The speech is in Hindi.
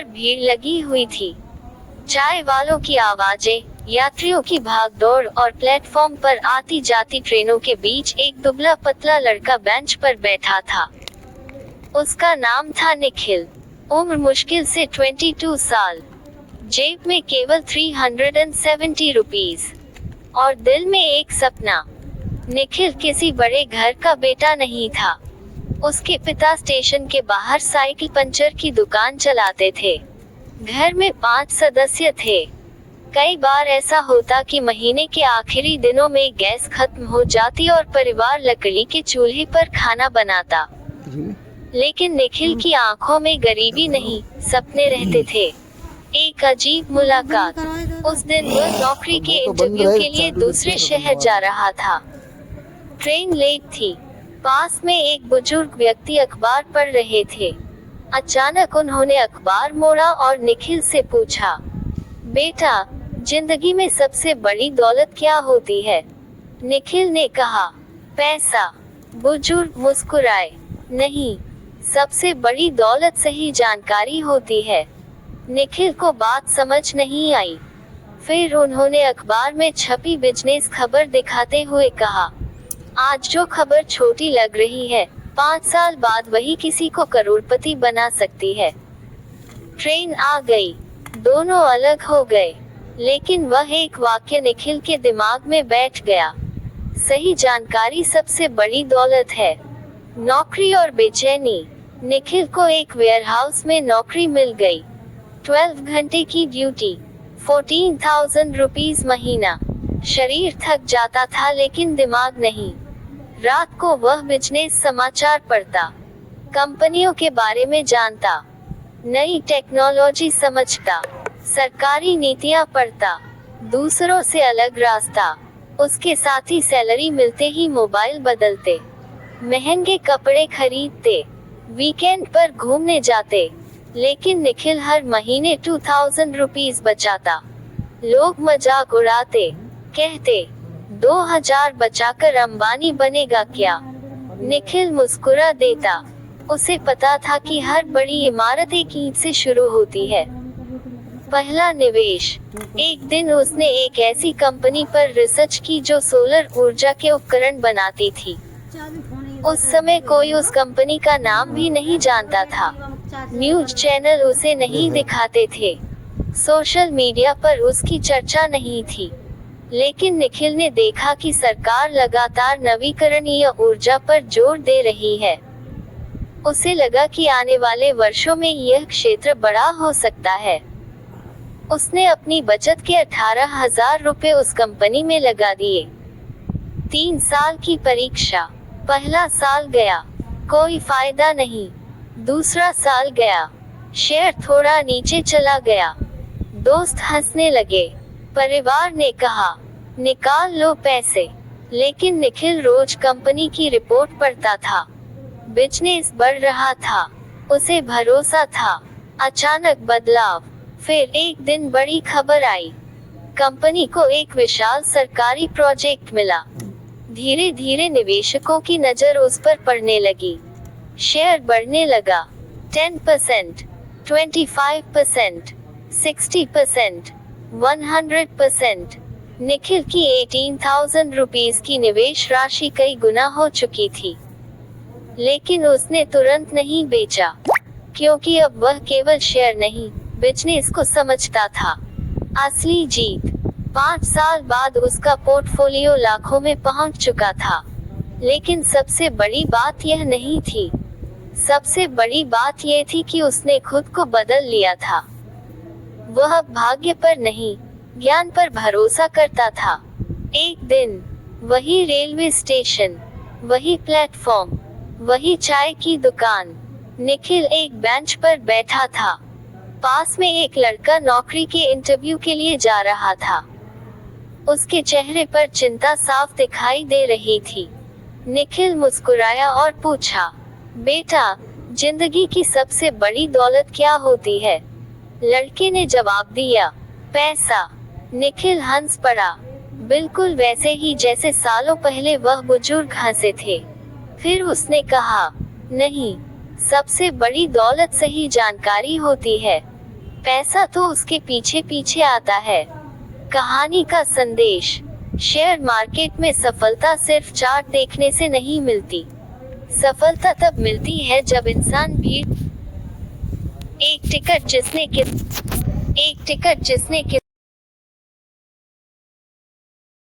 भीड़ लगी हुई थी। चाय वालों की आवाजें, यात्रियों की भागदौड़ और प्लेटफॉर्म पर आती जाती ट्रेनों के बीच एक दुबला पतला लड़का बेंच पर बैठा था। उसका नाम था निखिल। उम्र मुश्किल से 22 साल। जेब में केवल 370 रुपीस और दिल में एक सपना। निखिल किसी बड़े घर का बेटा नहीं था। उसके पिता स्टेशन के बाहर साइकिल पंचर की दुकान चलाते थे। घर में 5 सदस्य थे। कई बार ऐसा होता कि महीने के आखिरी दिनों में गैस खत्म हो जाती और परिवार लकड़ी के चूल्हे पर खाना बनाता। लेकिन निखिल की आंखों में गरीबी नहीं, सपने रहते थे। एक अजीब मुलाकात। उस दिन वह नौकरी के इंटरव्यू के लिए दूसरे शहर जा रहा था। ट्रेन लेट थी। पास में एक बुजुर्ग व्यक्ति अखबार पढ़ रहे थे। अचानक उन्होंने अखबार मोड़ा और निखिल से पूछा, बेटा, जिंदगी में सबसे बड़ी दौलत क्या होती है? निखिल ने कहा, पैसा। बुजुर्ग मुस्कुराए, नहीं, सबसे बड़ी दौलत सही जानकारी होती है। निखिल को बात समझ नहीं आई। फिर उन्होंने अखबार में छपी बिजनेस खबर दिखाते हुए कहा, आज जो खबर छोटी लग रही है, 5 साल बाद वही किसी को करोड़पति बना सकती है। ट्रेन आ गई। दोनों अलग हो गए, लेकिन वह एक वाक्य निखिल के दिमाग में बैठ गया। सही जानकारी सबसे बड़ी दौलत है। नौकरी और बेचैनी। निखिल को एक वेयरहाउस में नौकरी मिल गई। 12 घंटे की ड्यूटी, 14,000 रुपीस महीना। शरीर थक जाता था लेकिन दिमाग नहीं। रात को वह बिजनेस समाचार पढ़ता, कंपनियों के बारे में जानता, नई टेक्नोलॉजी समझता, सरकारी नीतियां पढ़ता, दूसरों से अलग रास्ता। उसके साथी सैलरी मिलते ही मोबाइल बदलते, महंगे कपड़े खरीदते, वीकेंड पर घूमने जाते। लेकिन निखिल हर महीने 2000 रुपीस बचाता। लोग मजाक उड़ाते, कहते, 2000 बचाकर अंबानी बनेगा क्या? निखिल मुस्कुरा देता। उसे पता था कि हर बड़ी इमारत एक ईंट से शुरू होती है। पहला निवेश। एक दिन उसने एक ऐसी कंपनी पर रिसर्च की जो सोलर ऊर्जा के उपकरण बनाती थी। उस समय कोई उस कंपनी का नाम भी नहीं जानता था। न्यूज चैनल उसे नहीं दिखाते थे। सोशल मीडिया पर उसकी चर्चा नहीं थी। लेकिन निखिल ने देखा कि सरकार लगातार नवीकरणीय ऊर्जा पर जोर दे रही है। उसे लगा कि आने वाले वर्षों में यह क्षेत्र बड़ा हो सकता है। उसने अपनी बचत के 18,000 रुपए उस कंपनी में लगा दिए। 3 साल की परीक्षा। पहला साल गया, कोई फायदा नहीं। दूसरा साल गया, शेयर थोड़ा नीचे चला गया। दोस्त हंसने लगे। परिवार ने कहा, निकाल लो पैसे। लेकिन निखिल रोज कंपनी की रिपोर्ट पढ़ता था। बिजनेस बढ़ रहा था, उसे भरोसा था। अचानक बदलाव। फिर एक दिन बड़ी खबर आई। कंपनी को एक विशाल सरकारी प्रोजेक्ट मिला। धीरे धीरे निवेशकों की नजर उस पर पड़ने लगी। शेयर बढ़ने लगा। 10%, 25%, 60%, 100%। निखिल की 18,000 रुपीस की निवेश राशि कई गुना हो चुकी थी। लेकिन उसने तुरंत नहीं बेचा, क्योंकि अब वह केवल शेयर नहीं, बिजनेस को समझता था। असली जीत। 5 साल बाद उसका पोर्टफोलियो लाखों में पहुंच चुका था। लेकिन सबसे बड़ी बात यह नहीं थी। सबसे बड़ी बात यह थी कि उसने खुद को बदल लिया था। वह भाग्य पर नहीं, ज्ञान पर भरोसा करता था। एक दिन, वही रेलवे स्टेशन, वही प्लेटफॉर्म, वही चाय की दुकान। निखिल एक बेंच पर बैठा था। पास में एक लड़का नौकरी के इंटरव्यू के लिए जा रहा था। उसके चेहरे पर चिंता साफ दिखाई दे रही थी। निखिल मुस्कुराया और पूछा, बेटा, जिंदगी की सबसे बड़ी दौलत क्या होती है? लड़के ने जवाब दिया, पैसा। निखिल हंस पड़ा, बिल्कुल वैसे ही जैसे सालों पहले वह बुजुर्ग हंसे थे। फिर उसने कहा, नहीं, सबसे बड़ी दौलत सही जानकारी होती है। पैसा तो उसके पीछे पीछे आता है। कहानी का संदेश। शेयर मार्केट में सफलता सिर्फ चार्ट देखने से नहीं मिलती। सफलता तब मिलती है जब इंसान भीड़ एक टिकट जिसने